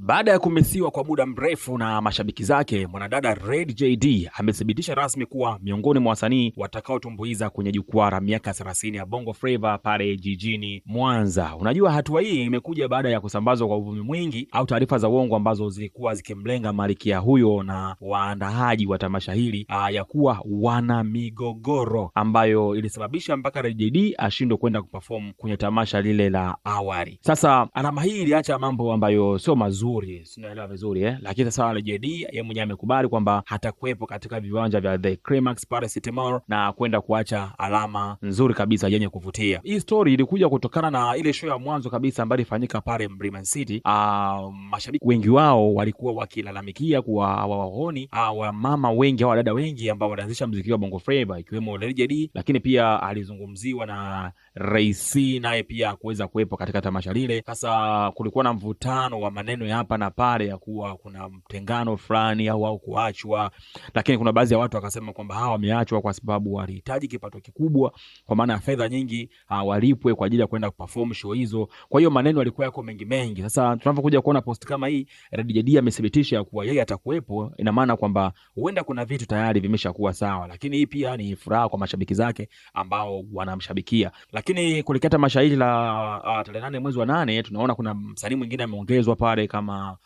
Baada ya kumisiwa kwa muda mrefu na mashabiki zake, mwanadada Red JD amethibitisha rasmi kuwa miongoni mwa wasanii watakaotumbuiza kwenye jukwaa la miaka 30 ya Bongo Flava pale jijini Mwanza. Unajua, hatua hii imekuja baada ya kusambazwa kwa uvumi mwingi au taarifa za uongo ambazo zilikuwa zikimlenga malkia huyo na waandaaji wa tamasha hili ya kuwa wana migogoro, ambayo ilisababisha mpaka Red JD ashindwe kwenda kuperform kwenye tamasha lile la awali. Sasa alama hii iliacha mambo ambayo sio mazuri, sinaelewa vizuri lakini sasa Red JD yeye mwenyewe amekubali kwamba hatakuwepo katika viwanja vya The Climax pale City Mall na kwenda kuacha alama nzuri kabisa yenye kuvutia. Hii story ilikuja kutokana na ile show ya mwanzo kabisa ambayo ilifanyika pale Mlimani City. Mashabiki wengi wao walikuwa wakilalamikia kuwa hawaoni wa mama wengi au wadada wengi ambao walianzisha muziki wa Bongo Flava, ikiwemo Red JD, lakini pia alizungumziwa na Rais naye pia kuweza kuwepo katika tamasha lile. Sasa kulikuwa na mvutano wa maneno ya hapa na pale ya kuwa kuna mtengano fulani au kuachwa, lakini kuna baadhi ya watu wakasema kwamba hawa wameachwa kwa sababu walihitaji kipato kikubwa, kwa maana ya fedha nyingi walipwe kwa ajili ya kwenda kuperform show hizo. Kwa hiyo maneno yalikuwa yako mengi. Sasa tunapokuja kuona post kama hii, Red JD amethibitisha kuwa yeye atakuwepo, ina maana kwamba huenda kuna vitu tayari vimeshakuwa sawa, lakini hii pia ni furaha kwa mashabiki zake ambao wanamshabikia. Lakini kulikata mashairi la tarehe 8 mwezi wa 8, tunaona kuna msanii mwingine ameongezwa pale kama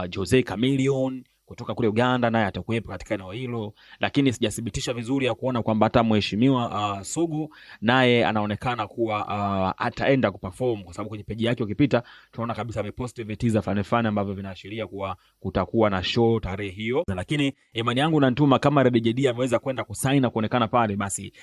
Jose Chameleone kutoka kule Uganda, naye atakuwepo katika eneo hilo, lakini sijathibitisha vizuri ya kuona kwamba hata mheshimiwa Sugu naye anaonekana kuwa ataenda kuperform, kwa sababu kwenye peji yake ukipita tunaona kabisa amepost vitiza fane ambavyo vinaashiria kuwa kutakuwa na show tarehe hiyo. Lakini imani yangu nanituma kama Red JD ameweza kwenda kusaina kuonekana pale, basi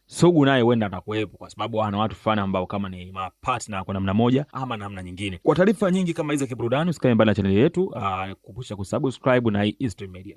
Sugu naye huenda atakuwepo, kwa sababu ana watu fulani ambao kama ni mapartner kwa namna moja ama namna nyingine. Kwa taarifa nyingi kama hizo kiburudani, usikae mbali na channel yetu, kumbusha kusubscribe na hii East Media.